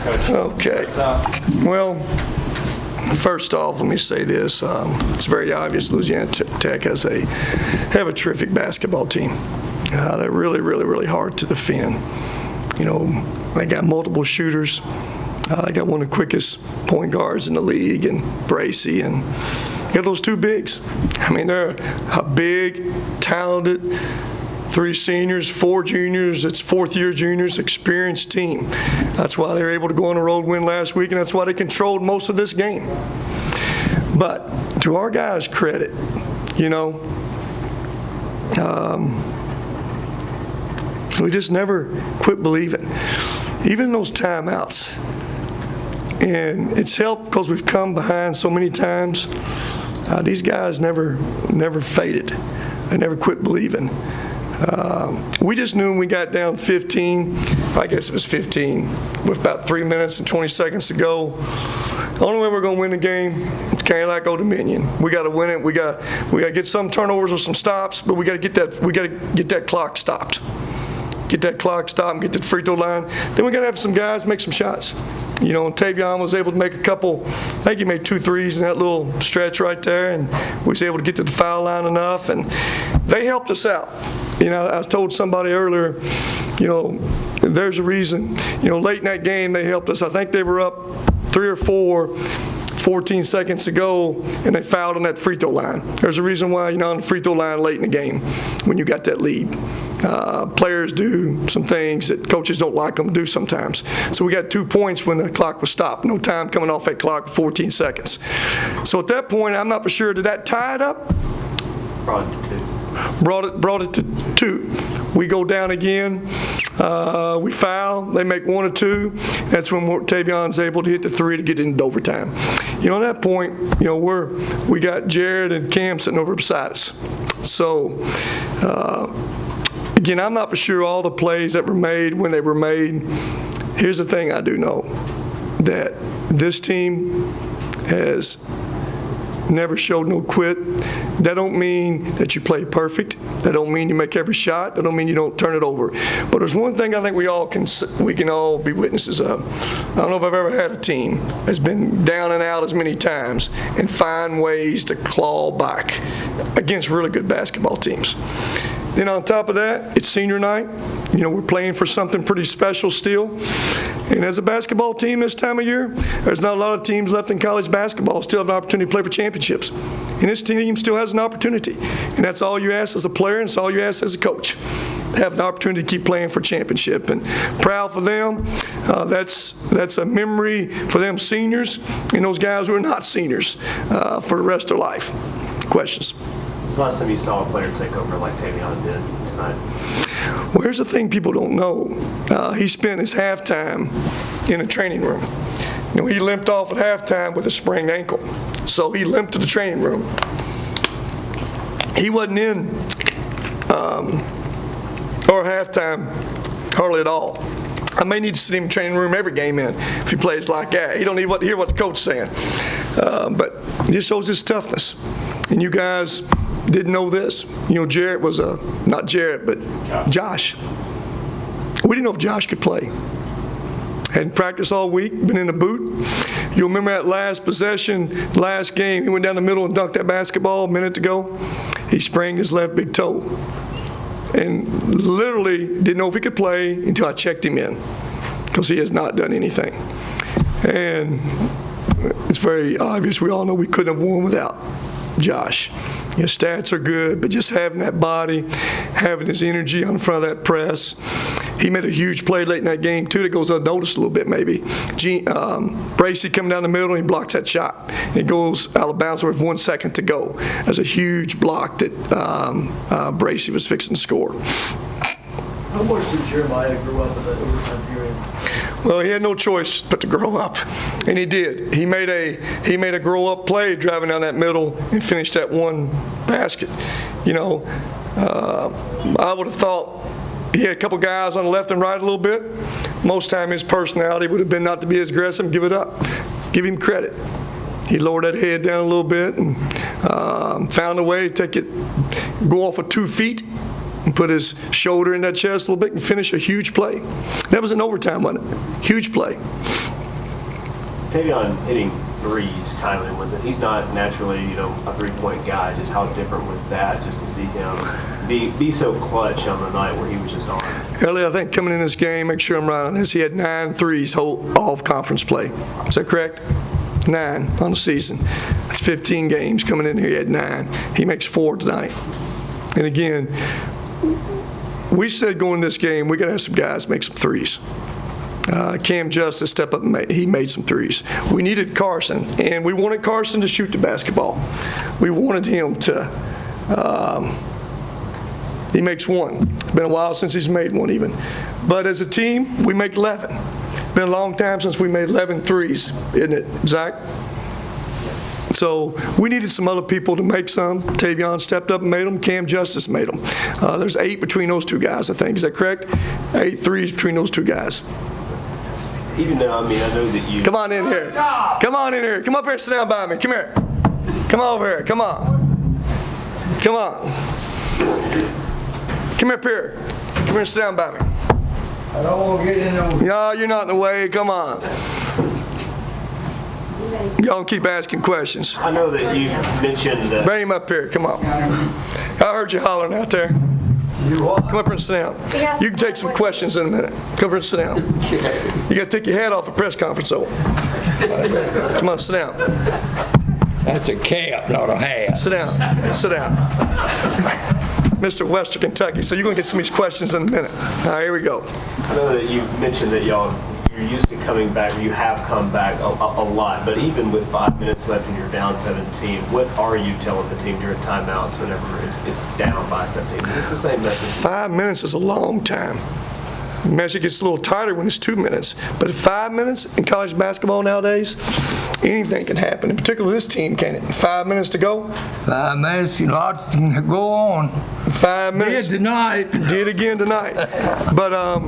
Coach. Okay. Well, first off, let me say this. It's very obvious Louisiana Tech have a terrific basketball team. They're really, really, really hard to defend. You know, they got multiple shooters. They got one of the quickest point guards in the league, and Bracy, and got those two bigs. I mean, they're a big, talented, 3 seniors, 4 juniors, it's fourth-year juniors, experienced team. That's why they were able to go on a road win last week, and that's why they controlled most of this game. But to our guys' credit, you know, we just never quit believing, even in those timeouts. And it's helped because we've come behind so many times. These guys never faded. They never quit believing. We just knew when we got down 15, I guess it was 15, with about 3 minutes and 20 seconds to go. The only way we're going to win the game is can't like Old Dominion. We got to win it. We got to get some turnovers or some stops, but we got to get that. We got to get that clock stopped. Get that clock stopped and get to the free throw line. Then we got to have some guys make some shots. You know, Tavion was able to make a couple. I think he made 2 threes in that little stretch right there, and we was able to get to the foul line enough, and they helped us out. You know, I told somebody earlier, you know, there's a reason. You know, late in that game they helped us. I think they were up 3 or 4, 14 seconds ago, and they fouled on that free throw line. There's a reason why you're not on the free throw line late in the game when you got that lead. Players do some things that coaches don't like them to do sometimes. So we got 2 points when the clock was stopped. No time coming off that clock, 14 seconds. So at that point, I'm not for sure, did that tie it up? Brought it to 2. Brought it to 2. We go down again. We foul. They make 1 or 2. That's when Tavion's able to hit the 3 to get into overtime. You know, at that point, you know, we got Jared and Cam sitting over beside us. So, again, I'm not for sure all the plays that were made when they were made. Here's the thing I do know, that this team has never showed no quit. That don't mean that you play perfect. That don't mean you make every shot. That don't mean you don't turn it over. But there's one thing I think we can all be witnesses of. I don't know if I've ever had a team that's been down and out as many times and find ways to claw back against really good basketball teams. Then on top of that, it's senior night. You know, we're playing for something pretty special still. And as a basketball team this time of year, there's not a lot of teams left in college basketball still have an opportunity to play for championships. And this team still has an opportunity. And that's all you ask as a player, and it's all you ask as a coach. Have an opportunity to keep playing for championship. And proud for them. That's a memory for them seniors and those guys who are not seniors for the rest of their life. Questions? When's the last time you saw a player take over like Tavion did tonight? Well, here's the thing people don't know. He spent his halftime in a training room. You know, he limped off at halftime with a sprained ankle. So he limped to the training room. He wasn't in or halftime hardly at all. I may need to sit him in the training room every game in if he plays like that. He don't need to hear what the coach is saying. But it just shows his toughness. And you guys didn't know this. You know, Jarrett was not Jarrett, but Josh. We didn't know if Josh could play. Hadn't practiced all week, been in the boot. You'll remember that last possession, last game, he went down the middle and dunked that basketball a minute ago. He sprained his left big toe. And literally didn't know if he could play until I checked him in, because he has not done anything. And it's very obvious. We all know we couldn't have won without Josh. His stats are good, but just having that body, having his energy on the front of that press. He made a huge play late in that game, too, that goes unnoticed a little bit, maybe. Bracy coming down the middle, and he blocks that shot. It goes out of bounds with 1 second to go. That's a huge block that Bracy was fixing to score. How much did Jeremiah grow up in that overtime period? Well, he had no choice but to grow up, and he did. He made a grow-up play driving down that middle and finished that one basket. You know, I would have thought he had a couple guys on the left and right a little bit. Most time his personality would have been not to be as aggressive and give it up. Give him credit. He lowered that head down a little bit and found a way to go off of 2 feet and put his shoulder in that chest a little bit and finish a huge play. That was an overtime, wasn't it? Huge play. Tavion hitting threes, timely ones, and he's not naturally, a three-point guy. Just how different was that, just to see him be so clutch on the night where he was just on? Elliot, I think coming in this game, make sure I'm right on this, he had 9 threes all of conference play. Is that correct? 9 on the season. That's 15 games. Coming in here, he had 9. He makes 4 tonight. And again, we said going this game, we got to have some guys make some threes. Cam Justice step up and he made some threes. We needed Carson, and we wanted Carson to shoot the basketball. We wanted him to, he makes 1. It's been a while since he's made 1 even. But as a team, we make 11. Been a long time since we made 11 threes, isn't it, Zach? So we needed some other people to make some. Tavion stepped up and made them. Cam Justice made them. There's 8 between those 2 guys, I think. Is that correct? 8 threes between those 2 guys. Even though, I know that you... Come on in here. Come on in here. Come up here and sit down by me. Come here. Come over here. Come on. Come on. Come up here. Come here and sit down by me. I don't want to get in there. No, you're not in the way. Come on. Y'all keep asking questions. I know that you mentioned... Bring him up here. Come on. I heard you hollering out there. Come up here and sit down. You can take some questions in a minute. Come up here and sit down. You got to take your hat off at press conference, though. Come on, sit down. That's a cap, not a hat. Sit down. Sit down. Mr. Western Kentucky. So you're going to get some of these questions in a minute. All right, here we go. I know that you mentioned that you're used to coming back, or you have come back a lot, but even with 5 minutes left and you're down 17, what are you telling the team during timeouts whenever it's down by 17? Is it the same message? 5 minutes is a long time. The measure gets a little tighter when it's 2 minutes. But 5 minutes in college basketball nowadays, anything can happen. In particular, this team, can it? 5 minutes to go? 5 minutes, lots can go on. 5 minutes. Did tonight. Did again tonight. But,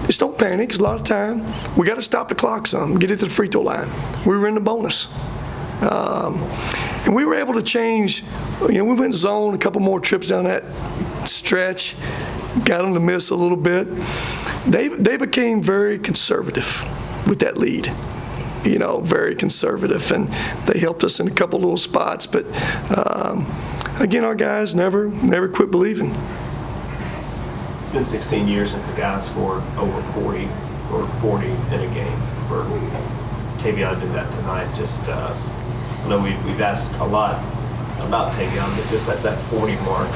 just don't panic. It's a lot of time. We got to stop the clock some, get it to the free throw line. We were in the bonus. And we were able to change. We went zone a couple more trips down that stretch. Got them to miss a little bit. They became very conservative with that lead. Very conservative, and they helped us in a couple little spots. But again, our guys never quit believing. It's been 16 years since a guy scored over 40 or 40 in a game. For Tavion did that tonight. Just I know we've asked a lot about Tavion, but just that 40 mark,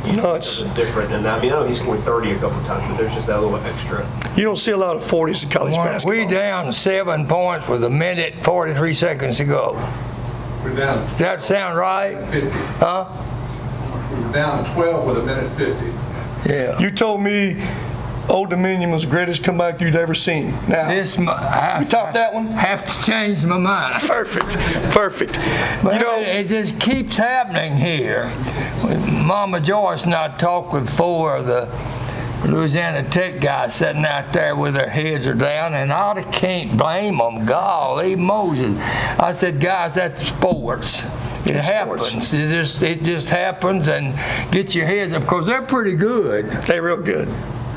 it's something different. And I know he scored 30 a couple of times, but there's just that little extra. You don't see a lot of 40s in college basketball. We down 7 points with 1 minute 43 seconds to go. We're down. Does that sound right? 50. Huh? We were down 12 with 1:50. Yeah. You told me Old Dominion was the greatest comeback you'd ever seen. Now, you topped that one? Have to change my mind. Perfect. But it just keeps happening here. Mama Joyce and I talked with 4 of the Louisiana Tech guys sitting out there with their heads are down, and I can't blame them. Golly Moses. I said, guys, that's sports. It happens. It just happens, and get your heads up, because they're pretty good. They're real good.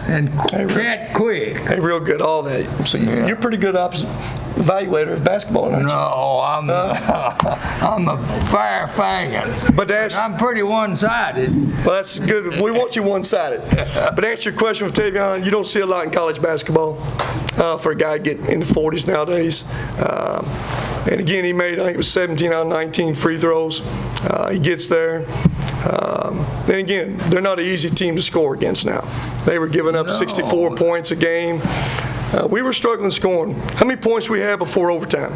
And cat quick. They're real good, all that. So you're pretty good evaluator of basketball, aren't you? No, I'm a fair fan. But I'm pretty one-sided. Well, that's good. We want you one-sided. But to answer your question with Tavion, you don't see a lot in college basketball for a guy getting in the 40s nowadays. And again, he made, I think it was 17 out of 19 free throws. He gets there. Then again, they're not an easy team to score against now. They were giving up 64 points a game. We were struggling scoring. How many points we had before overtime?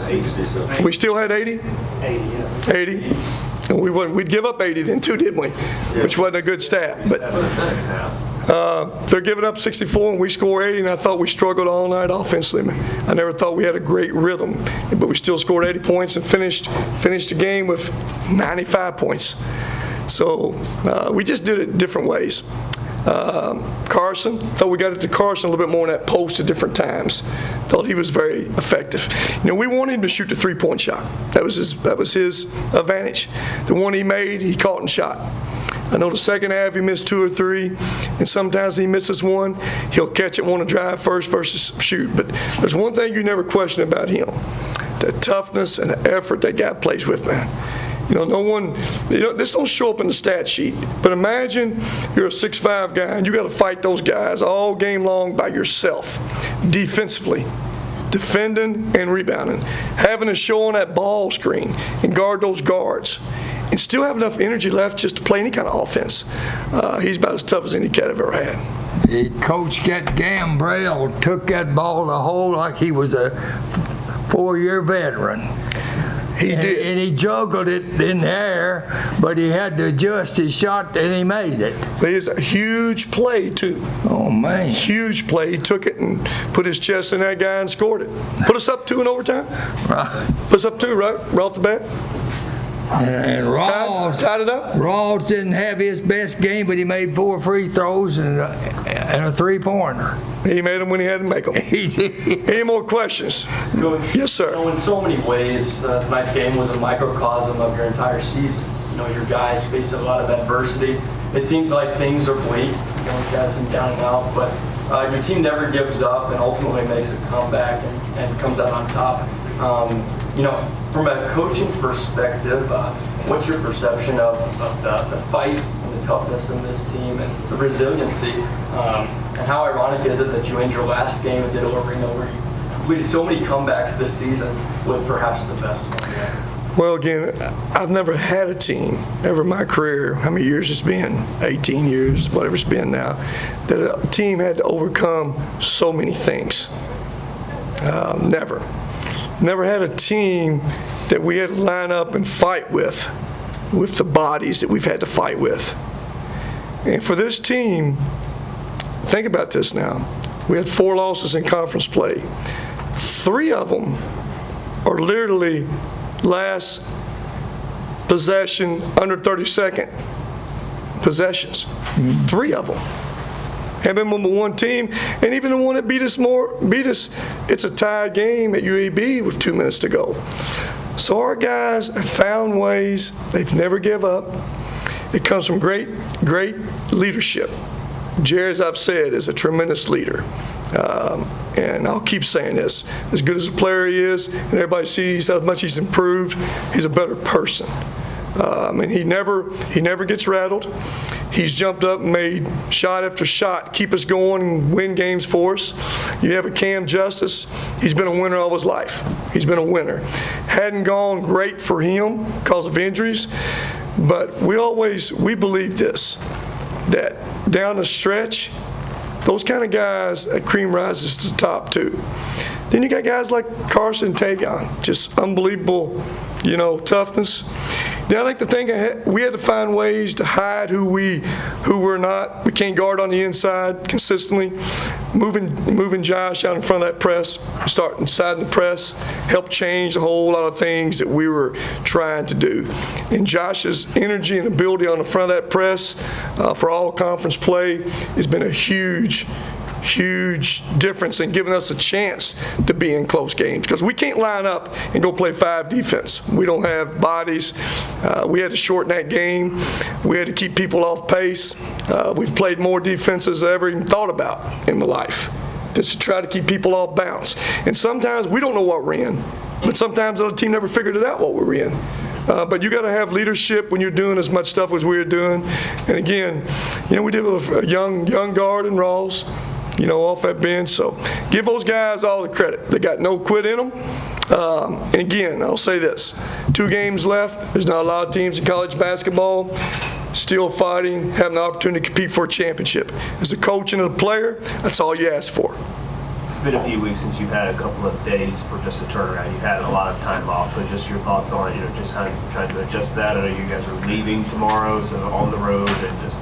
80. We still had 80? 80, yeah. 80. And we'd give up 80 then too, didn't we? Which wasn't a good stat. But they're giving up 64 and we score 80, and I thought we struggled all night offensively. I never thought we had a great rhythm, but we still scored 80 points and finished the game with 95 points. So we just did it different ways. Carson, thought we got it to Carson a little bit more in that post at different times. Thought he was very effective. We wanted him to shoot the three-point shot. That was his advantage. The one he made, he caught and shot. I know the second half he missed 2 or 3, and sometimes he misses one. He'll catch it, want to drive first versus shoot. But there's one thing you never question about him: the toughness and the effort that guy plays with, man. No one, this don't show up in the stat sheet, but imagine you're a 6'5" guy and you got to fight those guys all game long by yourself, defensively, defending and rebounding, having to show on that ball screen and guard those guards, and still have enough energy left just to play any kind of offense. He's about as tough as any cat I've ever had. Coach Gambrell took that ball to hole like he was a 4-year veteran. He did. And he juggled it in the air, but he had to adjust his shot, and he made it. It is a huge play, too. Oh, man. Huge play. He took it and put his chest in that guy and scored it. Put us up 2 in overtime? Put us up 2, right? Right off the bat? And Rawls, tied it up? Rawls didn't have his best game, but he made 4 free throws and a 3-pointer. He made them when he had to make them. He did. Any more questions? Coach, Yes, sir. in so many ways, tonight's game was a microcosm of your entire season. Your guys faced a lot of adversity. It seems like things are bleak. You guys seem down and out, but your team never gives up and ultimately makes a comeback and comes out on top. From a coaching perspective, what's your perception of the fight and the toughness in this team and the resiliency? And how ironic is it that you ended your last game and did over and over? You completed so many comebacks this season with perhaps the best one yet. Well, again, I've never had a team ever in my career, how many years it's been, 18 years, whatever it's been now, that a team had to overcome so many things. Never. Never had a team that we had to line up and fight with the bodies that we've had to fight with. And for this team, think about this now. We had 4 losses in conference play. 3 of them are literally last possession, under 30-second possessions. 3 of them. Have been number 1 team, and even the one that beat us, it's a tied game at UAB with 2 minutes to go. So our guys have found ways. They've never give up. It comes from great leadership. Jerry, as I've said, is a tremendous leader. And I'll keep saying this. As good as a player he is, and everybody sees how much he's improved, he's a better person. And he never gets rattled. He's jumped up and made shot after shot, keep us going and win games for us. You have a Cam Justice. He's been a winner all his life. He's been a winner. Hadn't gone great for him because of injuries, but we believe this, that down the stretch, those kind of guys, that cream rises to the top too. Then you got guys like Carson and Tavion, just unbelievable, toughness. Then I think the thing we had to find ways to hide who we're not. We can't guard on the inside consistently. Moving Josh out in front of that press, start inside the press, helped change a whole lot of things that we were trying to do. And Josh's energy and ability on the front of that press for all conference play has been a huge difference in giving us a chance to be in close games, because we can't line up and go play 5 defense. We don't have bodies. We had to shorten that game. We had to keep people off pace. We've played more defenses than I ever even thought about in my life, just to try to keep people off bounce. And sometimes we don't know what we're in, but sometimes the other team never figured it out what we're in. But you got to have leadership when you're doing as much stuff as we're doing. And again, we did with a young guard and Rawls, off that bench. So give those guys all the credit. They got no quit in them. And again, I'll say this. 2 games left. There's not a lot of teams in college basketball still fighting, having the opportunity to compete for a championship. As a coach and a player, that's all you ask for. It's been a few weeks since you've had a couple of days for just a turnaround. You've had a lot of time off, so just your thoughts on it, just how you're trying to adjust that. I know you guys are leaving tomorrow, so on the road, and just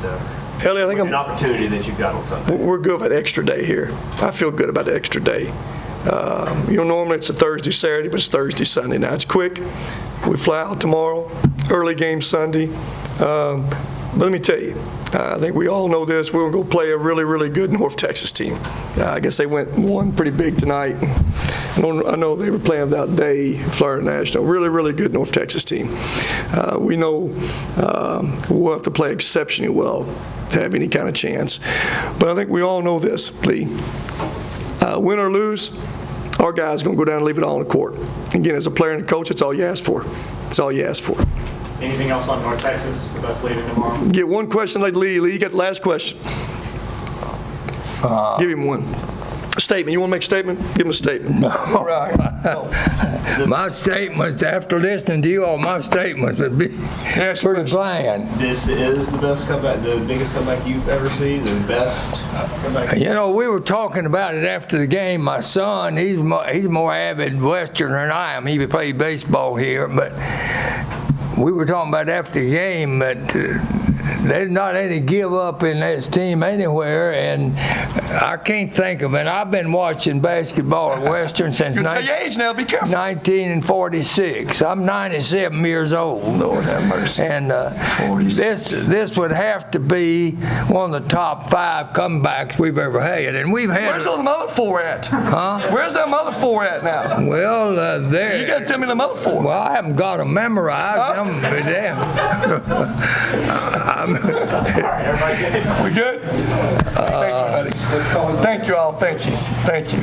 Ellie, I think an opportunity that you've got on Sunday. We're good about the extra day here. I feel good about the extra day. Normally it's a Thursday, Saturday, but it's Thursday, Sunday. Now it's quick. We fly out tomorrow, early game Sunday. But let me tell you, I think we all know this. We're going to go play a really, really good North Texas team. I guess they won pretty big tonight. I know they were playing without Day, Florida National. Really, really good North Texas team. We know we'll have to play exceptionally well to have any kind of chance. But I think we all know this, Lee. Win or lose, our guys are going to go down and leave it all on the court. Again, as a player and a coach, that's all you ask for. That's all you ask for. Anything else on North Texas with us leaving tomorrow? Get one question like Lee. Lee, you got the last question. Give him one. A statement. You want to make a statement? Give him a statement. All right. My statements, after listening to you all, my statements would be pretty plain. This is the best comeback, the biggest comeback you've ever seen, the best comeback. You know, we were talking about it after the game. My son, he's more avid Westerner than I am. He played baseball here, but we were talking about after the game that there's not any give up in this team anywhere, and I can't think of it. I've been watching basketball at Western since You'll tell your age now. Be careful. 1946. I'm 97 years old. Lord have mercy. And this would have to be one of the top 5 comebacks we've ever had, and we've had. Where's the other 4 at? Huh? Where's that other 4 at now? Well, there. You got to tell me the other 4. Well, I haven't got them memorized. Huh? But All right, everybody good? We good? Thank you, buddy. Thank you all. Thank you. Thank you.